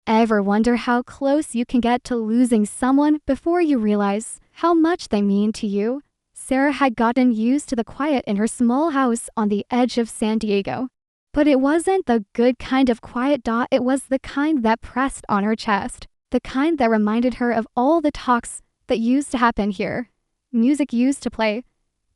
Ever wonder how close you can get to losing someone before you realize how much they mean to you? Sarah had gotten used to the quiet in her small house on the edge of San Diego. But it wasn't the good kind of quiet. It was the kind that pressed on her chest. The kind that reminded her of all the talks that used to happen here. Music used to play.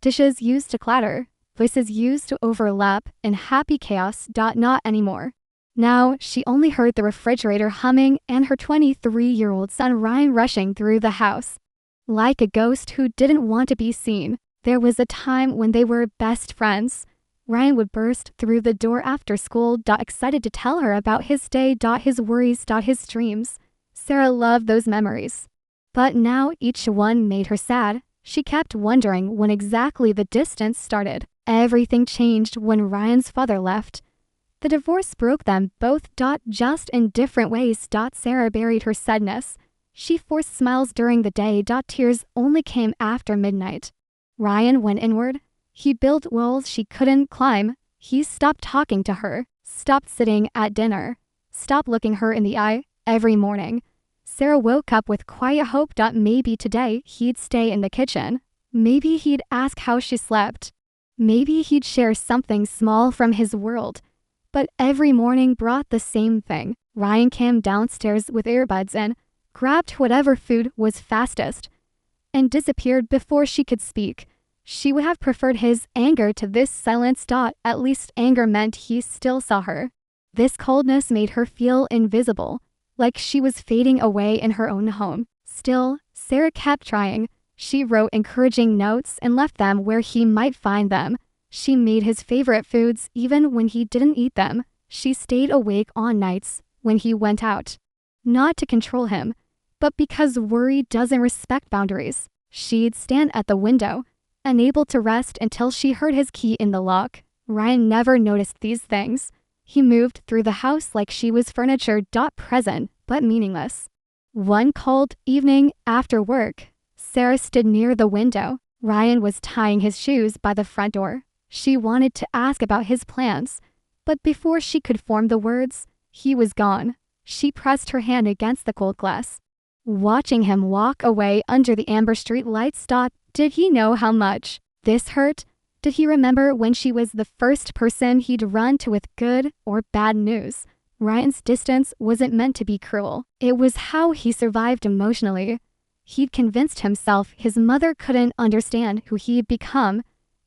Dishes used to clatter. Voices used to overlap in happy chaos. Not anymore. Now, she only heard the refrigerator humming and her 23-year-old son Ryan rushing through the house. Like a ghost who didn't want to be seen, there was a time when they were best friends. Ryan would burst through the door after school, excited to tell her about his day, his worries, his dreams. Sarah loved those memories. But now each one made her sad. She kept wondering when exactly the distance started. Everything changed when Ryan's father left. The divorce broke them both, just in different ways. Sarah buried her sadness. She forced smiles during the day. Tears only came after midnight. Ryan went inward. He built walls she couldn't climb. He stopped talking to her, stopped sitting at dinner, stopped looking her in the eye every morning. Sarah woke up with quiet hope. Maybe today he'd stay in the kitchen. Maybe he'd ask how she slept. Maybe he'd share something small from his world. But every morning brought the same thing. Ryan came downstairs with earbuds in, grabbed whatever food was fastest, and disappeared before she could speak. She would have preferred his anger to this silence. At least anger meant he still saw her. This coldness made her feel invisible, like she was fading away in her own home. Still, Sarah kept trying. She wrote encouraging notes and left them where he might find them. She made his favorite foods even when he didn't eat them. She stayed awake on nights when he went out. Not to control him, but because worry doesn't respect boundaries. She'd stand at the window, unable to rest until she heard his key in the lock. Ryan never noticed these things. He moved through the house like she was furniture. Present, but meaningless. One cold evening after work, Sarah stood near the window. Ryan was tying his shoes by the front door. She wanted to ask about his plans, but before she could form the words, he was gone. She pressed her hand against the cold glass. Watching him walk away under the amber street lights. Did he know how much this hurt? Did he remember when she was the first person he'd run to with good or bad news? Ryan's distance wasn't meant to be cruel. It was how he survived emotionally. He'd convinced himself his mother couldn't understand who he'd become,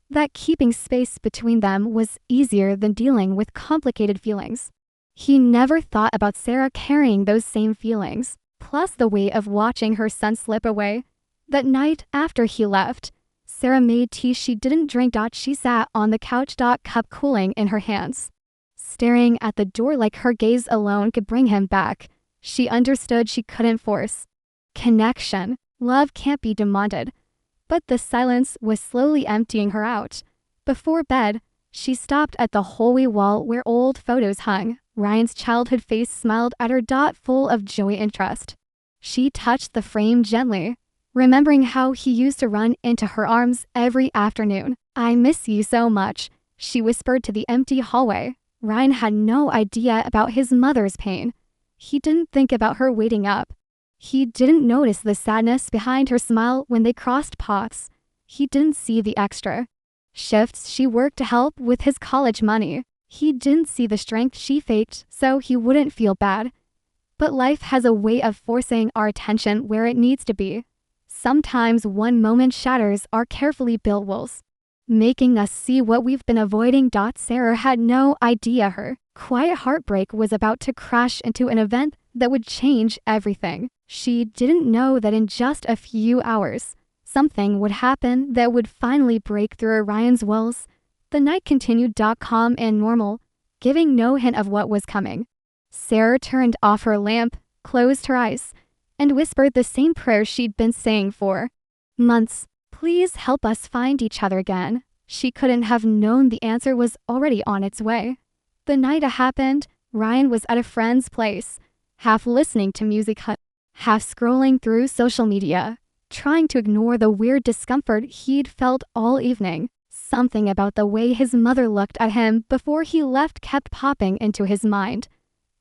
that keeping space between them was easier than dealing with complicated feelings. He never thought about Sarah carrying those same feelings, plus the weight of watching her son slip away. That night after he left, Sarah made tea she didn't drink. She sat on the couch, cup cooling in her hands, staring at the door like her gaze alone could bring him back. She understood she couldn't force connection. Love can't be demanded. But the silence was slowly emptying her out. Before bed, she stopped at the hallway wall where old photos hung. Ryan's childhood face smiled at her. Full of joy and trust. She touched the frame gently, remembering how he used to run into her arms every afternoon. "I miss you so much," she whispered to the empty hallway. Ryan had no idea about his mother's pain. He didn't think about her waiting up. He didn't notice the sadness behind her smile when they crossed paths. He didn't see the extra shifts she worked to help with his college money. He didn't see the strength she faked so he wouldn't feel bad. But life has a way of forcing our attention where it needs to be. Sometimes one moment shatters our carefully built walls, making us see what we've been avoiding. Sarah had no idea her quiet heartbreak was about to crash into an event that would change everything. She didn't know that in just a few hours, something would happen that would finally break through Ryan's walls. The night continued calm and normal, giving no hint of what was coming. Sarah turned off her lamp, closed her eyes, and whispered the same prayer she'd been saying for months. "Please help us find each other again." She couldn't have known the answer was already on its way. The night it happened, Ryan was at a friend's place, half listening to music, half scrolling through social media, trying to ignore the weird discomfort he'd felt all evening. Something about the way his mother looked at him before he left kept popping into his mind.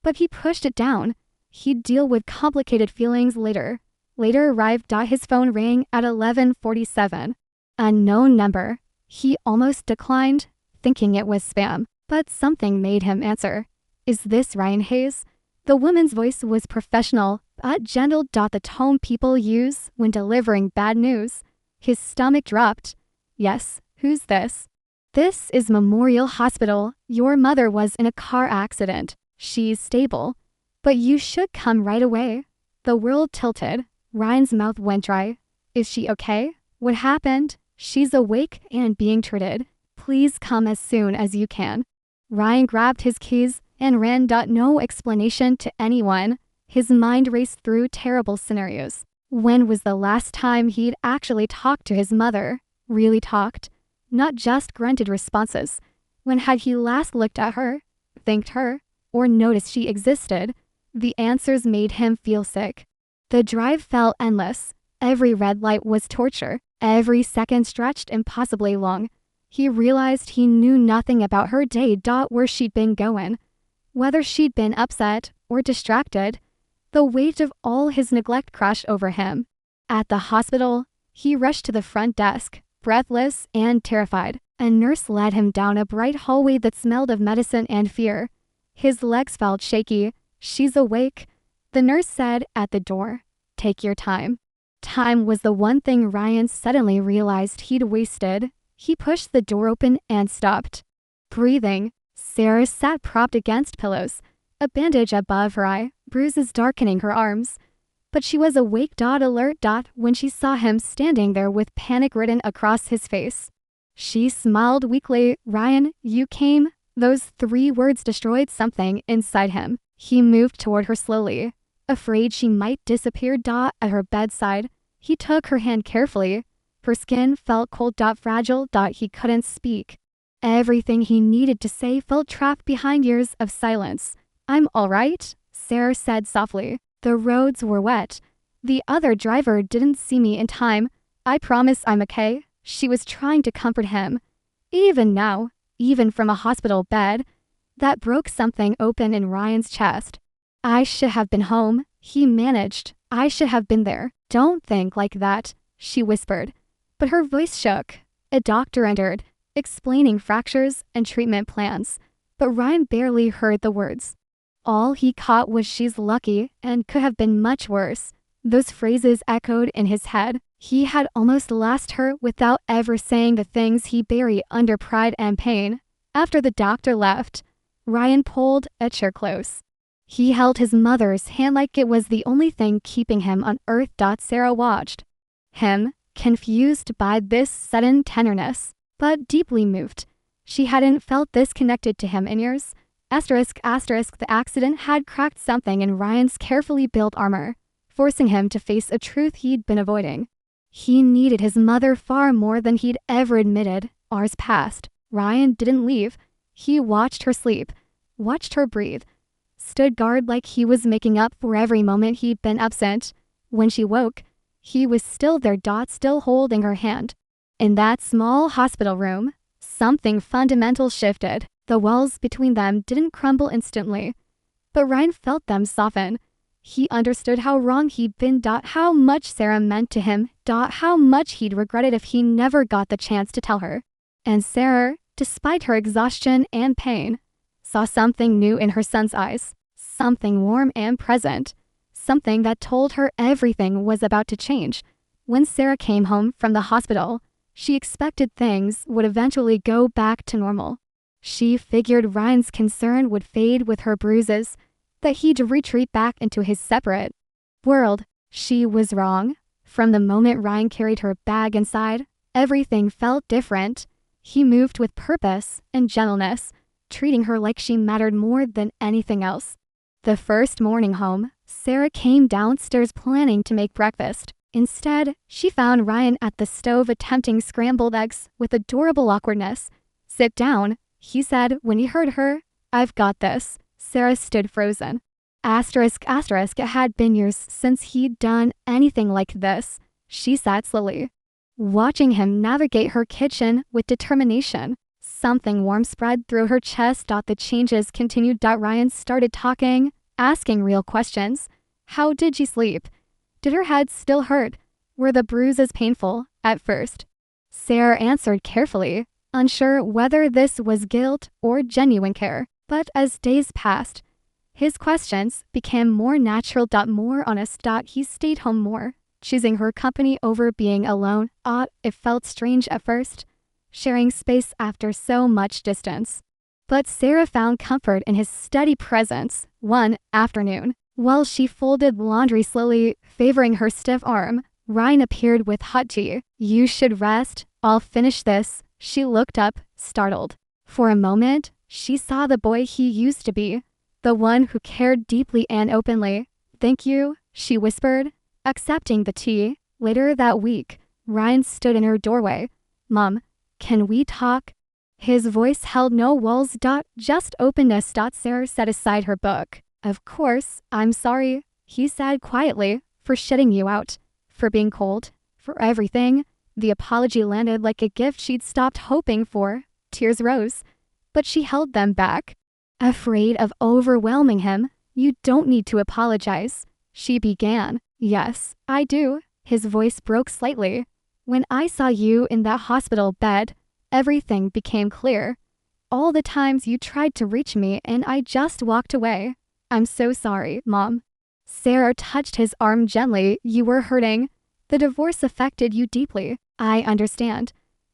But he pushed it down. He'd deal with complicated feelings later. Later arrived. His phone rang at 11:47. Unknown number. He almost declined, thinking it was spam, but something made him answer. Is this Ryan Hayes? The woman's voice was professional, but gentle. The tone people use when delivering bad news. His stomach dropped. Yes, who's this? This is Memorial Hospital. Your mother was in a car accident. She's stable. But you should come right away. The world tilted. Ryan's mouth went dry. Is she okay? What happened? She's awake and being treated. Please come as soon as you can. Ryan grabbed his keys and ran. No explanation to anyone. His mind raced through terrible scenarios. When was the last time he'd actually talked to his mother? Really talked? Not just grunted responses. When had he last looked at her, thanked her, or noticed she existed? The answers made him feel sick. The drive felt endless. Every red light was torture. Every second stretched impossibly long. He realized he knew nothing about her day. Where she'd been going. Whether she'd been upset or distracted. The weight of all his neglect crashed over him. At the hospital, he rushed to the front desk, breathless and terrified. A nurse led him down a bright hallway that smelled of medicine and fear. His legs felt shaky. She's awake, the nurse said at the door. Take your time. Time was the one thing Ryan suddenly realized he'd wasted. He pushed the door open and stopped. Breathing, Sarah sat propped against pillows, a bandage above her eye, bruises darkening her arms. But she was awake. Alert. When she saw him standing there with panic written across his face. She smiled weakly. Ryan, you came? Those 3 words destroyed something inside him. He moved toward her slowly, afraid she might disappear. At her bedside, he took her hand carefully. Her skin felt cold. Fragile. He couldn't speak. Everything he needed to say felt trapped behind years of silence. I'm all right, Sarah said softly. The roads were wet. The other driver didn't see me in time. I promise I'm okay. She was trying to comfort him. Even now, even from a hospital bed, that broke something open in Ryan's chest. I should have been home, he managed. I should have been there. Don't think like that, she whispered. But her voice shook. A doctor entered, explaining fractures and treatment plans. But Ryan barely heard the words. All he caught was she's lucky and could have been much worse. Those phrases echoed in his head. He had almost lost her without ever saying the things he buried under pride and pain. After the doctor left, Ryan pulled a chair close. He held his mother's hand like it was the only thing keeping him on earth. Sarah watched him, confused by this sudden tenderness, but deeply moved. She hadn't felt this connected to him in years. The accident had cracked something in Ryan's carefully built armor, forcing him to face a truth he'd been avoiding. He needed his mother far more than he'd ever admitted. Hours passed. Ryan didn't leave. He watched her sleep, watched her breathe, stood guard like he was making up for every moment he'd been absent. When she woke, he was still there. Still holding her hand. In that small hospital room, something fundamental shifted. The walls between them didn't crumble instantly, but Ryan felt them soften. He understood how wrong he'd been. How much Sarah meant to him. How much he'd regretted if he never got the chance to tell her. And Sarah, despite her exhaustion and pain, saw something new in her son's eyes. Something warm and present. Something that told her everything was about to change. When Sarah came home from the hospital, she expected things would eventually go back to normal. She figured Ryan's concern would fade with her bruises, that he'd retreat back into his separate world. She was wrong. From the moment Ryan carried her bag inside, everything felt different. He moved with purpose and gentleness, treating her like she mattered more than anything else. The first morning home, Sarah came downstairs planning to make breakfast. Instead, she found Ryan at the stove attempting scrambled eggs with adorable awkwardness. Sit down, he said when he heard her. I've got this. Sarah stood frozen. It had been years since he'd done anything like this. She sat slowly, watching him navigate her kitchen with determination. Something warm spread through her chest. The changes continued. Ryan started talking, asking real questions. How did she sleep? Did her head still hurt? Were the bruises painful at first? Sarah answered carefully, unsure whether this was guilt or genuine care. But as days passed, his questions became more natural, more honest. He stayed home more, choosing her company over being alone. It felt strange at first, sharing space after so much distance. But Sarah found comfort in his steady presence. One afternoon, while she folded laundry slowly, favoring her stiff arm, Ryan appeared with hot tea. "You should rest. I'll finish this." She looked up, startled. For a moment, she saw the boy he used to be, the one who cared deeply and openly. "Thank you," she whispered, accepting the tea. Later that week, Ryan stood in her doorway. "Mom, can we talk?" His voice held no walls. Just openness. Sarah set aside her book. "Of course, I'm sorry," he said quietly, "for shutting you out, for being cold, for everything." The apology landed like a gift she'd stopped hoping for. Tears rose, but she held them back, afraid of overwhelming him. "You don't need to apologize," she began. "Yes, I do." His voice broke slightly. "When I saw you in that hospital bed, everything became clear. All the times you tried to reach me and I just walked away. I'm so sorry, Mom." Sarah touched his arm gently. "You were hurting. The divorce affected you deeply. I understand.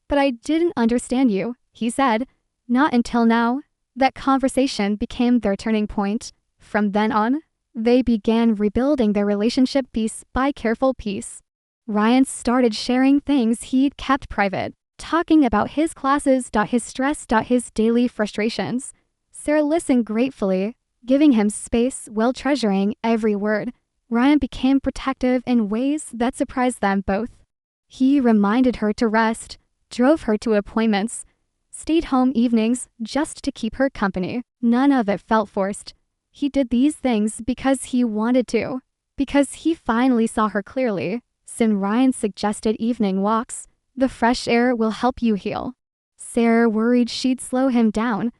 But I didn't understand you," he said. "Not until now." That conversation became their turning point. From then on, they began rebuilding their relationship piece by careful piece. Ryan started sharing things he'd kept private, talking about his classes, his stress, his daily frustrations. Sarah listened gratefully, giving him space while treasuring every word. Ryan became protective in ways that surprised them both. He reminded her to rest, drove her to appointments, stayed home evenings just to keep her company. None of it felt forced. He did these things because he wanted to, because he finally saw her clearly. Soon Ryan suggested evening walks. "The fresh air will help you heal." Sarah worried she'd slow him down.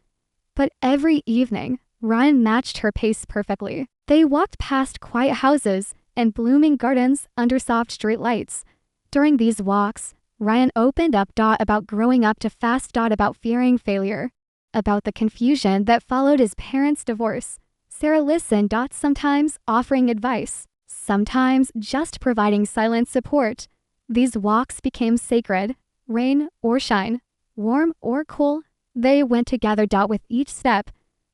But every evening, Ryan matched her pace perfectly. They walked past quiet houses and blooming gardens under soft street lights. During these walks, Ryan opened up about growing up too fast, about fearing failure, about the confusion that followed his parents' divorce. Sarah listened, sometimes offering advice, sometimes just providing silent support. These walks became sacred. Rain or shine, warm or cool, they went together. With each step,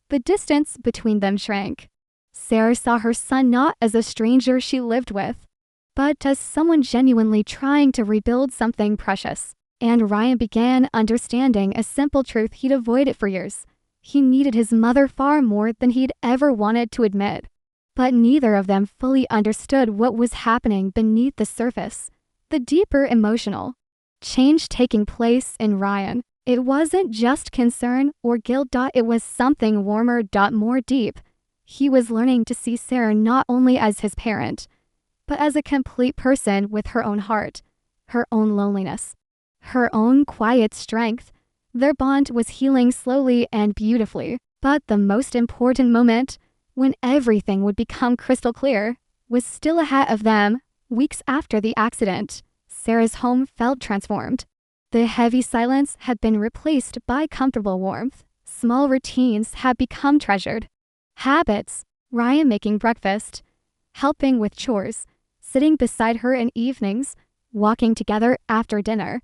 the distance between them shrank. Sarah saw her son not as a stranger she lived with, but as someone genuinely trying to rebuild something precious. And Ryan began understanding a simple truth he'd avoided for years. He needed his mother far more than he'd ever wanted to admit. But neither of them fully understood what was happening beneath the surface. The deeper emotional change taking place in Ryan. It wasn't just concern or guilt. It was something warmer, more deep. He was learning to see Sarah not only as his parent, but as a complete person with her own heart, her own loneliness, her own quiet strength. Their bond was healing slowly and beautifully. But the most important moment, when everything would become crystal clear, was still ahead of them. Weeks after the accident, Sarah's home felt transformed. The heavy silence had been replaced by comfortable warmth. Small routines had become treasured habits. Ryan making breakfast, helping with chores, sitting beside her in evenings, walking together after dinner.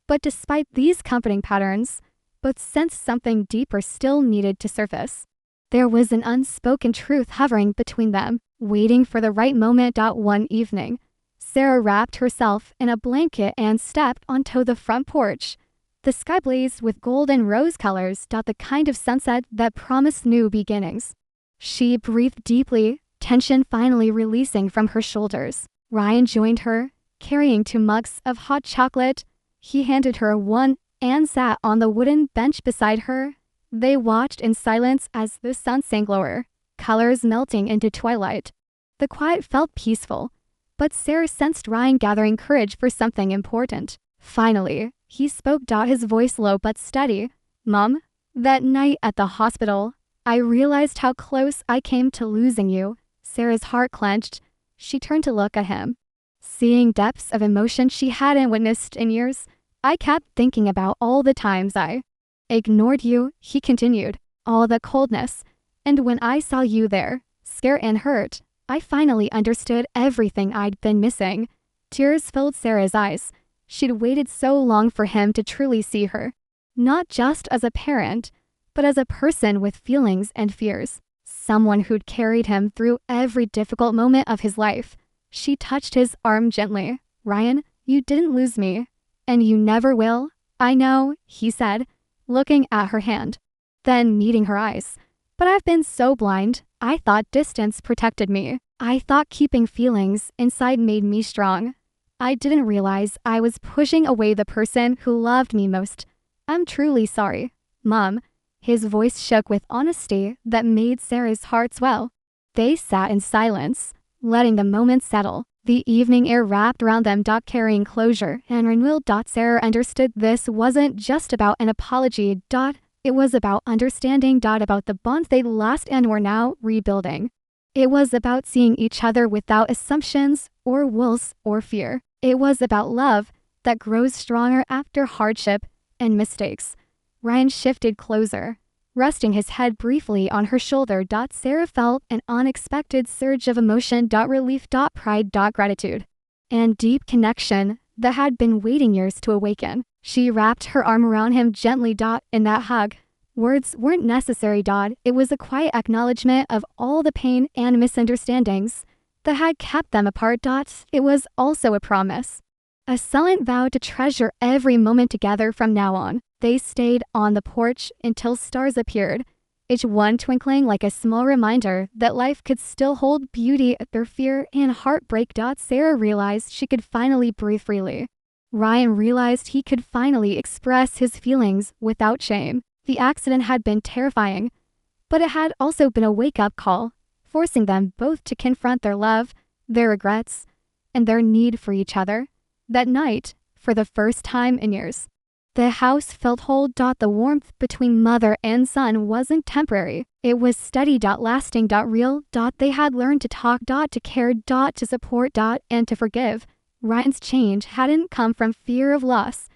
But despite these comforting patterns, both sensed something deeper still needed to surface. There was an unspoken truth hovering between them, waiting for the right moment. One evening, Sarah wrapped herself in a blanket and stepped onto the front porch. The sky blazed with golden rose colors. The kind of sunset that promised new beginnings. She breathed deeply, tension finally releasing from her shoulders. Ryan joined her, carrying 2 mugs of hot chocolate. He handed her one and sat on the wooden bench beside her. They watched in silence as the sun sank lower, colors melting into twilight. The quiet felt peaceful, but Sarah sensed Ryan gathering courage for something important. Finally, he spoke. His voice low but steady. "Mom, that night at the hospital, I realized how close I came to losing you." Sarah's heart clenched. She turned to look at him, seeing depths of emotion she hadn't witnessed in years. I kept thinking about all the times I ignored you, he continued, all the coldness. And when I saw you there, scared and hurt, I finally understood everything I'd been missing. Tears filled Sarah's eyes. She'd waited so long for him to truly see her, not just as a parent, but as a person with feelings and fears, someone who'd carried him through every difficult moment of his life. She touched his arm gently. Ryan, you didn't lose me, and you never will. I know, he said, looking at her hand, then meeting her eyes. But I've been so blind. I thought distance protected me. I thought keeping feelings inside made me strong. I didn't realize I was pushing away the person who loved me most. I'm truly sorry, Mom. His voice shook with honesty that made Sarah's heart swell. They sat in silence, letting the moment settle. The evening air wrapped around them, carrying closure and renewal. Sarah understood this wasn't just about an apology. It was about understanding. About the bonds they'd lost and were now rebuilding. It was about seeing each other without assumptions or walls or fear. It was about love that grows stronger after hardship and mistakes. Ryan shifted closer, resting his head briefly on her shoulder. Sarah felt an unexpected surge of emotion. Relief. Pride. Gratitude. And deep connection that had been waiting years to awaken. She wrapped her arm around him gently. In that hug, words weren't necessary. It was a quiet acknowledgement of all the pain and misunderstandings that had kept them apart. It was also a promise, a silent vow to treasure every moment together from now on. They stayed on the porch until stars appeared, each one twinkling like a small reminder that life could still hold beauty through fear and heartbreak. Sarah realized she could finally breathe freely. Ryan realized he could finally express his feelings without shame. The accident had been terrifying, but it had also been a wake-up call, forcing them both to confront their love, their regrets, and their need for each other. That night, for the first time in years, the house felt whole. The warmth between mother and son wasn't temporary. It was steady. Lasting. Real. They had learned to talk. To care. To support. And to forgive. Ryan's change hadn't come from fear of loss,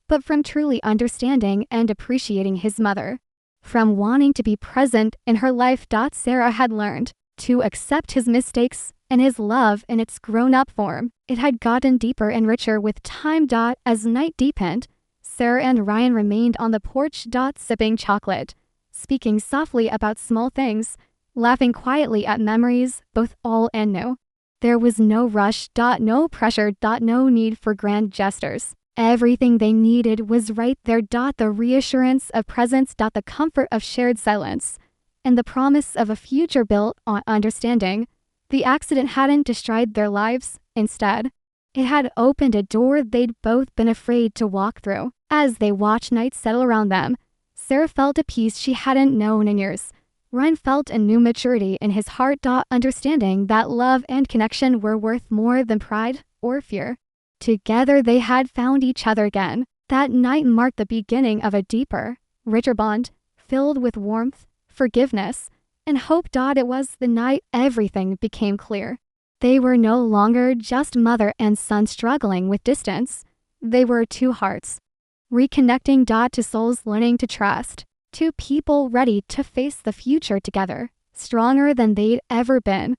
but from truly understanding and appreciating his mother. From wanting to be present in her life. Sarah had learned to accept his mistakes and his love in its grown-up form. It had gotten deeper and richer with time. As night deepened, Sarah and Ryan remained on the porch. Sipping chocolate, speaking softly about small things, laughing quietly at memories, both old and new. There was no rush. No pressure. No need for grand gestures. Everything they needed was right there. The reassurance of presence. The comfort of shared silence, and the promise of a future built on understanding. The accident hadn't destroyed their lives. Instead, it had opened a door they'd both been afraid to walk through. As they watched night settle around them, Sarah felt a peace she hadn't known in years. Ryan felt a new maturity in his heart. Understanding that love and connection were worth more than pride or fear. Together they had found each other again. That night marked the beginning of a deeper, richer bond, filled with warmth, forgiveness, and hope. It was the night everything became clear. They were no longer just mother and son struggling with distance. They were two hearts, reconnecting. To souls learning to trust. Two people ready to face the future together, stronger than they'd ever been.